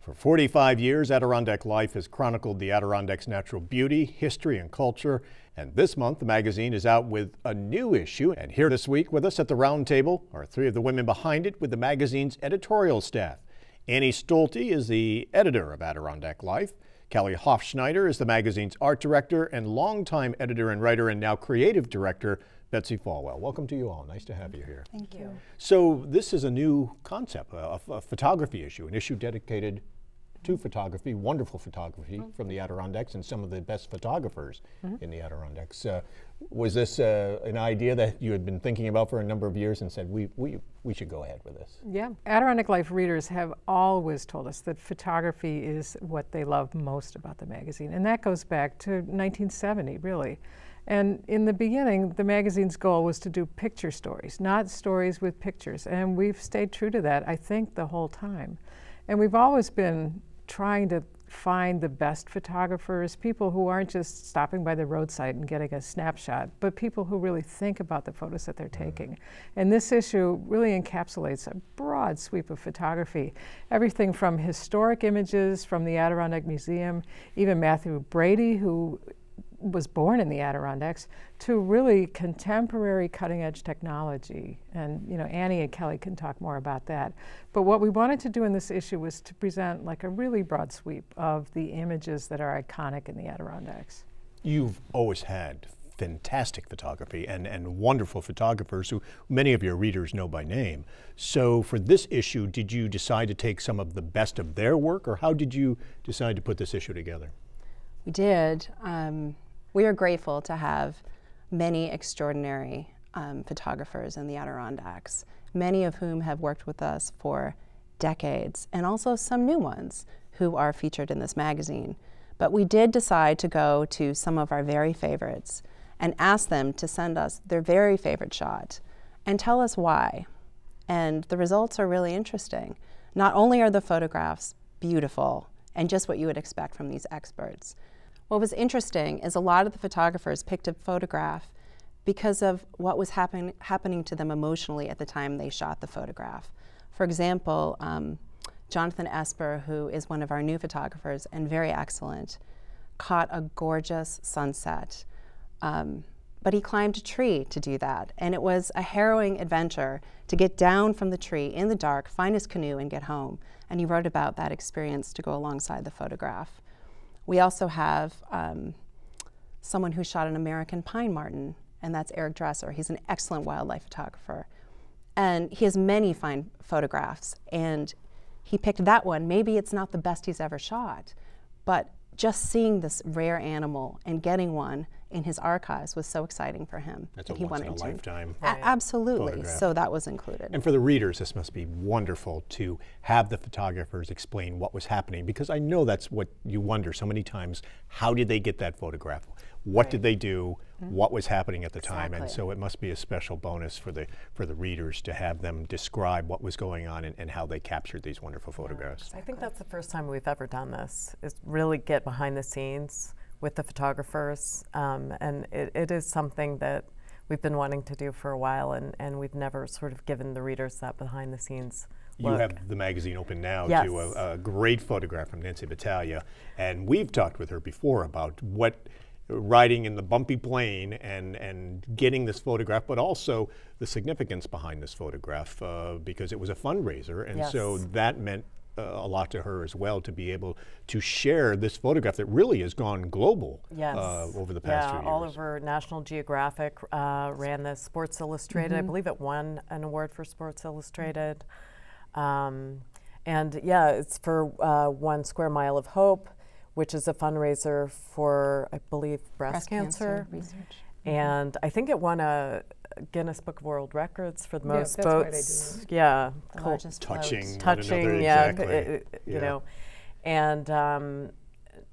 For 45 years, Adirondack Life has chronicled the Adirondacks' natural beauty, history, and culture. And this month, the magazine is out with a new issue. And here this week with us at the roundtable are three of the women behind it with the magazine's editorial staff. Annie Stolte is the editor of Adirondack Life. Kelly Hofschneider is the magazine's art director, and longtime editor and writer and now creative director, Betsy Falwell. Welcome to you all. Nice to have you here. Thank you. So this is a new concept, a photography issue, an issue dedicated to photography, wonderful photography from the Adirondacks and some of the best photographers in the Adirondacks. Was this an idea that you had been thinking about for a number of years and said, we should go ahead with this? Yeah. Adirondack Life readers have always told us that photography is what they love most about the magazine. And that goes back to 1970, really. And in the beginning, the magazine's goal was to do picture stories, not stories with pictures. And we've stayed true to that, I think, the whole time. And we've always been trying to find the best photographers, people who aren't just stopping by the roadside and getting a snapshot, but people who really think about the photos that they're taking. And this issue really encapsulates a broad sweep of photography, everything from historic images from the Adirondack Museum, even Matthew Brady, who was born in the Adirondacks, to really contemporary cutting-edge technology. And you know, Annie and Kelly can talk more about that. But what we wanted to do in this issue was to present like a really broad sweep of the images that are iconic in the Adirondacks. You've always had fantastic photography and wonderful photographers who many of your readers know by name. So for this issue, did you decide to take some of the best of their work, or how did you decide to put this issue together? We did. We are grateful to have many extraordinary photographers in the Adirondacks, many of whom have worked with us for decades, and also some new ones who are featured in this magazine. But we did decide to go to some of our very favorites and ask them to send us their very favorite shot and tell us why. And the results are really interesting. Not only are the photographs beautiful and just what you would expect from these experts, what was interesting is a lot of the photographers picked a photograph because of what was happening to them emotionally at the time they shot the photograph. For example, Jonathan Esper, who is one of our new photographers and very excellent, caught a gorgeous sunset. But he climbed a tree to do that, and it was a harrowing adventure to get down from the tree in the dark, find his canoe, and get home. And he wrote about that experience to go alongside the photograph. We also have someone who shot an American pine marten, and that's Eric Dresser. He's an excellent wildlife photographer. And he has many fine photographs, and he picked that one. Maybe it's not the best he's ever shot, but just seeing this rare animal and getting one in his archives was so exciting for him. That's a once-in-a-lifetime absolutely, photograph. So that was included. And for the readers, this must be wonderful to have the photographers explain what was happening, because I know that's what you wonder so many times. How did they get that photograph? What did they do? What was happening at the time? And so it must be a special bonus for the readers to have them describe what was going on and how they captured these wonderful photographs. I think that's the first time we've ever done this, is really get behind the scenes with the photographers. And it is something that we've been wanting to do for a while, and we've never sort of given the readers that behind the scenes look. You have the magazine open now to a great photograph from Nancy Battaglia, and we've talked with her before about what riding in the bumpy plain and getting this photograph, but also the significance behind this photograph, because it was a fundraiser, and so that meant a lot to her as well, to be able to share this photograph that really has gone global over the past few years. All over National Geographic ran this. Sports Illustrated, I believe it won an award for Sports Illustrated. And yeah, it's for 1 Square Mile of Hope, which is a fundraiser for, I believe, breast cancer research. And I think it won a Guinness Book of World Records for the most boats. Yeah, cool. Touching, you know. And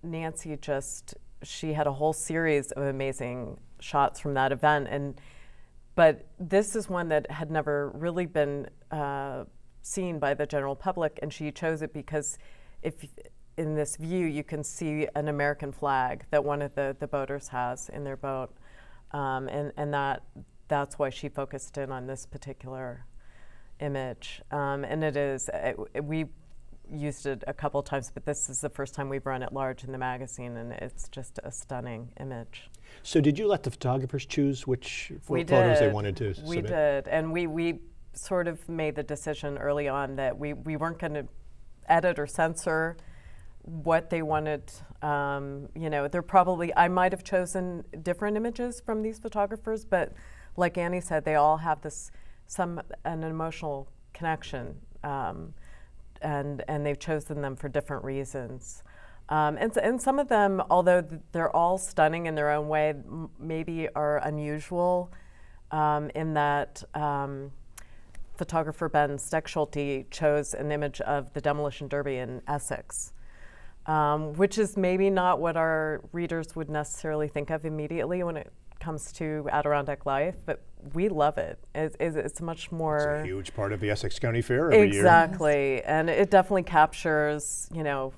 Nancy she had a whole series of amazing shots from that event. But this is one that had never really been seen by the general public, and she chose it because in this view you can see an American flag that one of the boaters has in their boat, and that's why she focused in on this particular image. And it is, we used it a couple of times, but this is the first time we've run it large in the magazine, and it's just a stunning image. So did you let the photographers choose which photos they wanted to submit? We did, and we sort of made the decision early on that we weren't going to edit or censor what they wanted. You know, I might have chosen different images from these photographers, but like Annie said, they all have an emotional connection, and they've chosen them for different reasons. And some of them, although they're all stunning in their own way, maybe are unusual in that photographer Ben Steckschulte chose an image of the demolition derby in Essex, which is maybe not what our readers would necessarily think of immediately when it comes to Adirondack Life, but we love it. It's much more... It's a huge part of the Essex County Fair every year. Exactly, and it definitely captures, you know,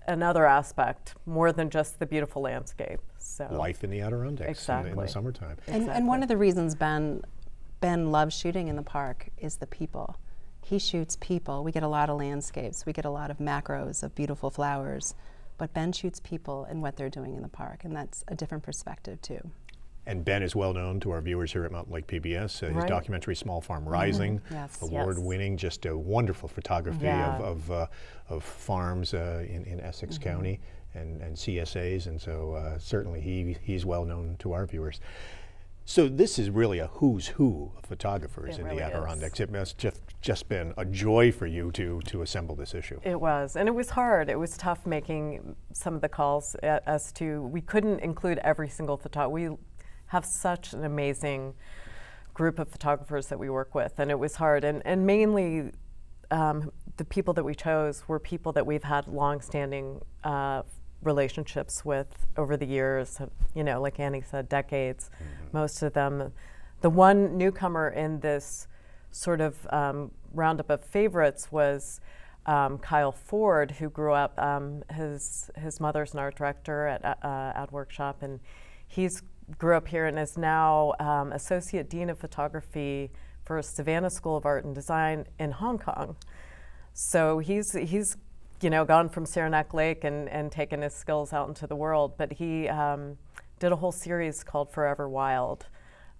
another aspect more than just the beautiful landscape. So life in the Adirondacks exactly. in the summertime. And one of the reasons Ben loves shooting in the park is the people. He shoots people. We get a lot of landscapes. We get a lot of macros of beautiful flowers. But Ben shoots people and what they're doing in the park, and that's a different perspective too. And Ben is well known to our viewers here at Mountain Lake PBS. His documentary Small Farm Rising, award-winning, just a wonderful photography of farms in Essex County and CSAs, and so certainly he's well known to our viewers. So this is really a who's who of photographers in the Adirondacks. It must have just been a joy for you to assemble this issue. It was, and it was hard. It was tough making some of the calls as to, we couldn't include every single photographer. We have such an amazing group of photographers that we work with, and it was hard. And mainly the people that we chose were people that we've had long-standing relationships with over the years, you know, like Annie said, decades. Most of them. The one newcomer in this sort of roundup of favorites was Kyle Ford, who grew up, his mother's an art director at Workshop, and he's grew up here and is now Associate Dean of Photography for Savannah School of Art and Design in Hong Kong. So he's you know, gone from Saranac Lake and taken his skills out into the world. But he did a whole series called Forever Wild,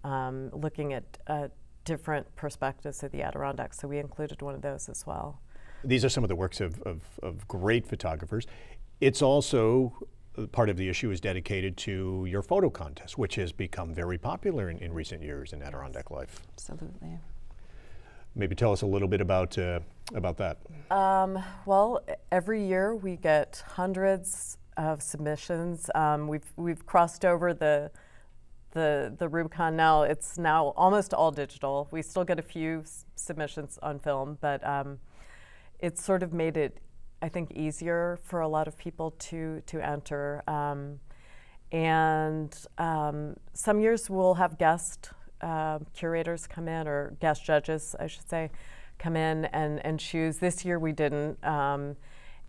looking at different perspectives of the Adirondacks. So we included one of those as well. These are some of the works of great photographers. It's also, part of the issue is dedicated to your photo contest, which has become very popular in recent years in Adirondack Life. Absolutely. Maybe tell us a little bit about that. Well, every year we get hundreds of submissions. We've crossed over the Rubicon now. It's now almost all digital. We still get a few submissions on film, but it's sort of made it, I think, easier for a lot of people to enter. And some years we'll have guest curators come in, or guest judges, I should say, come in and choose. This year we didn't,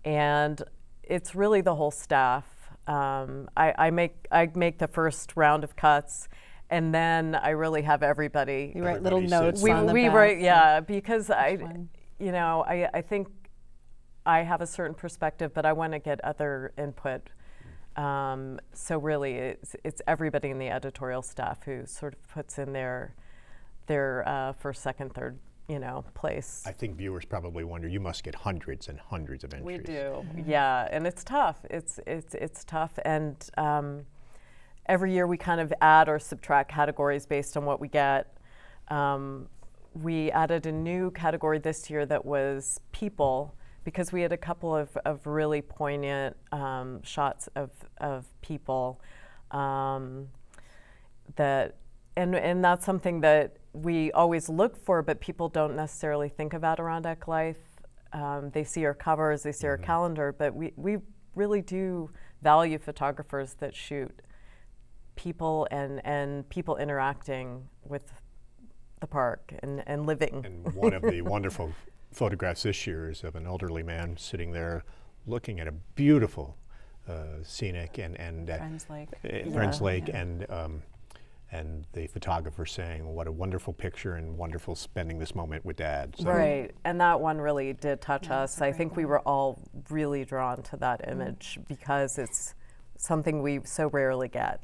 and it's really the whole staff. I make the first round of cuts, and then I really have everybody. You write little notes on the back. We write, yeah, because I think I have a certain perspective, but I want to get other input. So really, it's everybody in the editorial staff who sort of puts in their first, second, third, place. I think viewers probably wonder, you must get hundreds and hundreds of entries. We do, yeah, and it's tough. It's tough, and every year we kind of add or subtract categories based on what we get. We added a new category this year that was people, because we had a couple of really poignant shots of people and that's something that we always look for, but people don't necessarily think of Adirondack Life. They see our covers, they see our calendar, but we really do value photographers that shoot people and people interacting with the park and living. And one of the wonderful photographs this year is of an elderly man sitting there looking at a beautiful scenic and Friends Lake. Friends Lake, and the photographer saying, what a wonderful picture and wonderful spending this moment with Dad. So. Right, and that one really did touch us. I think we were all really drawn to that image because it's something we so rarely get.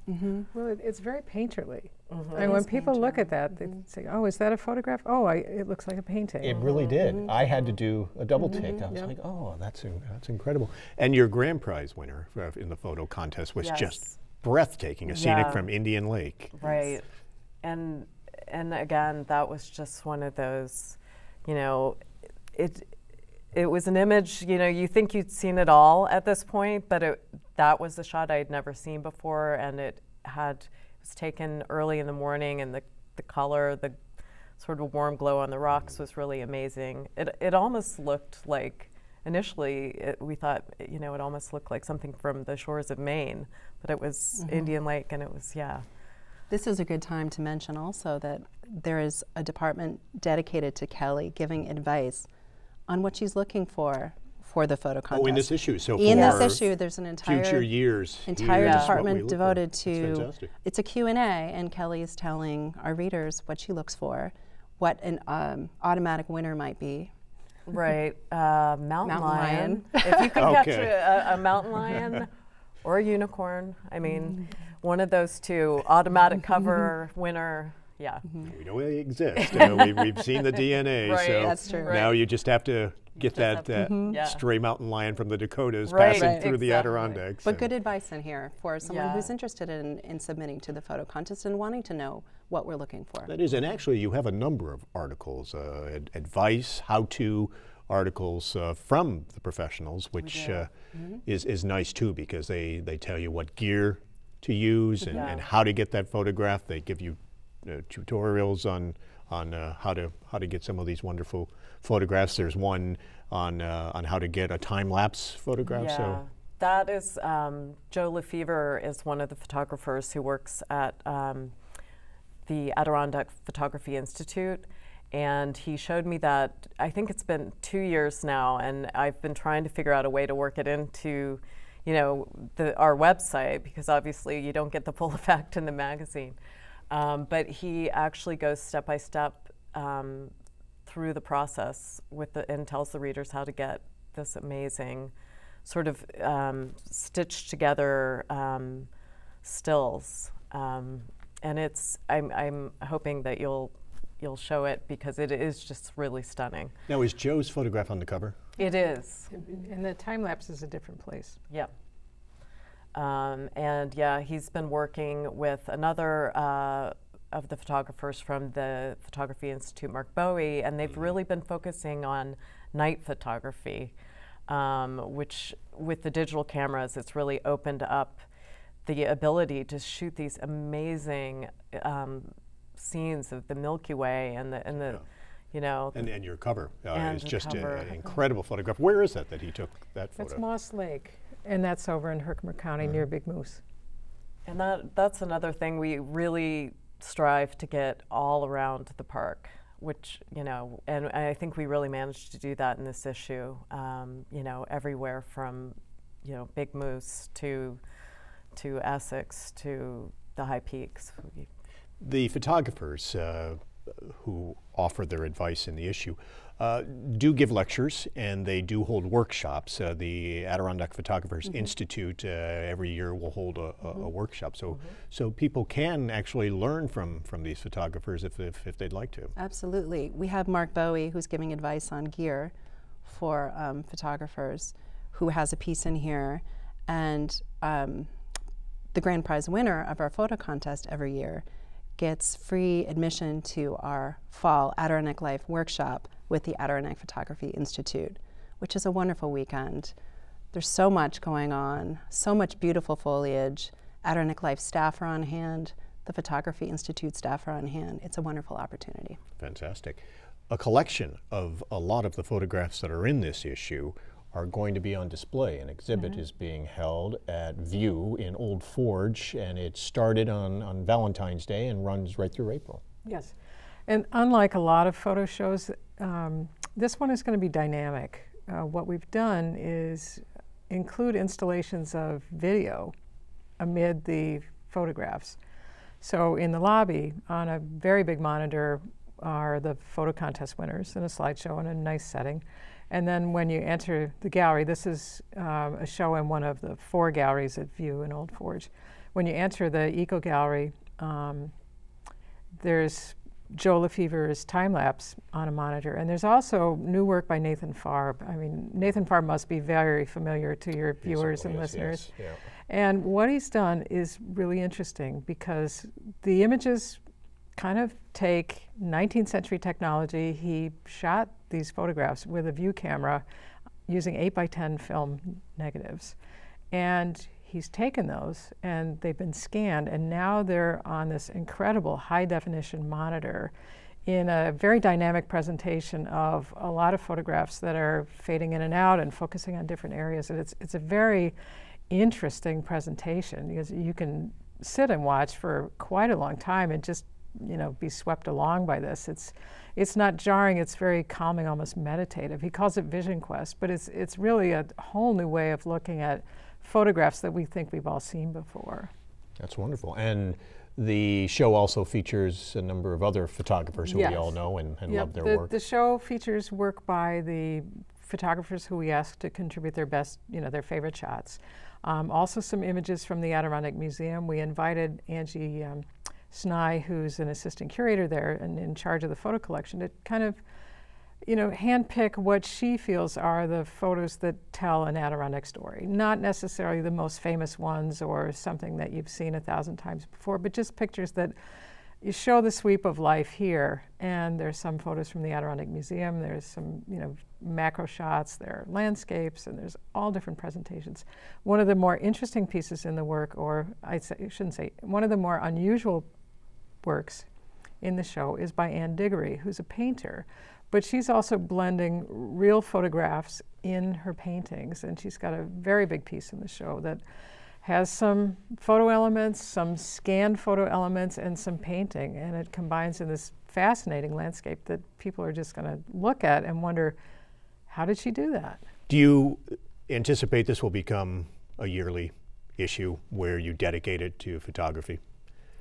Well, it's very painterly. And when people look at that, they say, oh, is that a photograph? Oh, it looks like a painting. It really did. I had to do a double take. I was like, oh, that's incredible. And your grand prize winner in the photo contest was just breathtaking, a scenic from Indian Lake. Right. And again, that was just one of those, you know, it was an image, you know, you think you'd seen it all at this point, but that was a shot I had never seen before, and it was taken early in the morning, and the color, the sort of warm glow on the rocks was really amazing. It almost looked like, initially we thought, you know, it almost looked like something from the shores of Maine, but it was Indian Lake, and it was, This is a good time to mention also that there is a department dedicated to Kelly giving advice on what she's looking for the photo contest. Oh, in this issue. So in this issue, there's an future years, entire department devoted to, it's a Q&A, and Kelly is telling our readers what she looks for, what an automatic winner might be. Right, mountain lion. If you could catch a mountain lion or a unicorn, I mean, one of those two, automatic cover winner. We know they exist. We've seen the DNA, so that's true. Now you just have to get that stray mountain lion from the Dakotas passing through the Adirondacks. But good advice in here for someone who's interested in submitting to the photo contest and wanting to know what we're looking for. That is, and actually you have a number of articles, advice, how-to articles from the professionals, which is nice too, because they tell you what gear to use and how to get that photograph. They give you tutorials on how to get some of these wonderful photographs. There's one on how to get a time-lapse photograph. Yeah, so that is Joe Lefevre is one of the photographers who works at the Adirondack Photography Institute, and he showed me that. I think it's been 2 years now, and I've been trying to figure out a way to work it into, you know, our website, because obviously you don't get the full effect in the magazine. But he actually goes step by step through the process and tells the readers how to get this amazing sort of stitched together stills. And I'm hoping that you'll show it, because it is just really stunning. now, is Joe's photograph on the cover? It is. And the time lapse is a different place. Yep. And he's been working with another of the photographers from the Photography Institute, Mark Bowie, and they've really been focusing on night photography, which with the digital cameras, it's really opened up the ability to shoot these amazing scenes of the Milky Way and the you know. And your cover is just an incredible photograph. Where is that he took that photo? That's Moss Lake. And that's over in Herkimer County near Big Moose. And that's another thing we really strive to get all around the park, which, you know, and I think we really managed to do that in this issue, you know, everywhere from, you know, Big Moose to Essex to the High Peaks. The photographers who offer their advice in the issue do give lectures, and they do hold workshops. The Adirondack Photographers Institute every year will hold a workshop, so people can actually learn from these photographers if they'd like to. Absolutely. We have Mark Bowie, who's giving advice on gear for photographers, who has a piece in here, and the grand prize winner of our photo contest every year gets free admission to our fall Adirondack Life workshop with the Adirondack Photography Institute, which is a wonderful weekend. There's so much going on, so much beautiful foliage. Adirondack Life staff are on hand, the Photography Institute staff are on hand. It's a wonderful opportunity. Fantastic. A collection of a lot of the photographs that are in this issue are going to be on display. An exhibit is being held at View in Old Forge, and it started on Valentine's Day and runs right through April. Yes, and unlike a lot of photo shows, this one is going to be dynamic. What we've done is include installations of video amid the photographs. So in the lobby, on a very big monitor, are the photo contest winners in a slideshow in a nice setting. And then when you enter the gallery, this is a show in one of the 4 galleries at View in Old Forge. When you enter the Eco Gallery, there's Joe Lefever's time lapse on a monitor. And there's also new work by Nathan Farb. I mean, Nathan Farb must be very familiar to your viewers and listeners. Yes. Yeah. And what he's done is really interesting because the images kind of take 19th century technology. He shot these photographs with a view camera using 8x10 film negatives. And he's taken those and they've been scanned, and now they're on this incredible high definition monitor in a very dynamic presentation of a lot of photographs that are fading in and out and focusing on different areas. And it's a very interesting presentation because you can sit and watch for quite a long time and just, you know, be swept along by this. It's not jarring, it's very calming, almost meditative. He calls it Vision Quest, but it's really a whole new way of looking at photographs that we think we've all seen before. That's wonderful. And the show also features a number of other photographers who we all know and love their work. The show features work by the photographers who we asked to contribute their best, you know, their favorite shots. Also some images from the Adirondack Museum. We invited Angie Snye, who's an assistant curator there and in charge of the photo collection, to kind of, you know, handpick what she feels are the photos that tell an Adirondack story. Not necessarily the most famous ones or something that you've seen 1,000 times before, but just pictures that you show the sweep of life here. And there's some photos from the Adirondack Museum. There's some, you know, macro shots. There are landscapes, and there's all different presentations. One of the more interesting pieces in the work, or I shouldn't say, one of the more unusual works in the show is by Anne Diggory, who's a painter. But she's also blending real photographs in her paintings, and she's got a very big piece in the show that has some photo elements, some scanned photo elements, and some painting, and it combines in this fascinating landscape that people are just going to look at and wonder, how did she do that? Do you anticipate this will become a yearly issue where you dedicate it to photography?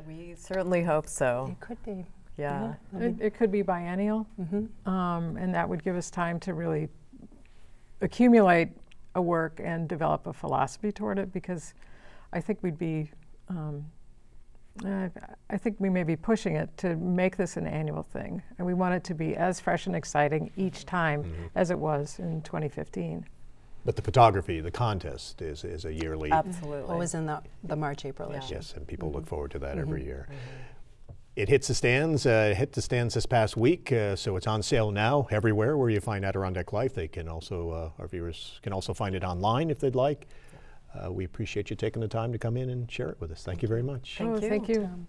We certainly hope so. It could be. Yeah. It could be biennial, and that would give us time to really accumulate a work and develop a philosophy toward it, because I think we'd be, I think we may be pushing it to make this an annual thing, and we want it to be as fresh and exciting each time as it was in 2015. But the photography, the contest is a yearly. Absolutely. Always in the March-April issue. Yes, and people look forward to that every year. It hits the stands. Hit the stands this past week, so it's on sale now everywhere where you find Adirondack Life. They can also, our viewers can also find it online if they'd like. We appreciate you taking the time to come in and share it with us. Thank you very much. Thank you. Thank you.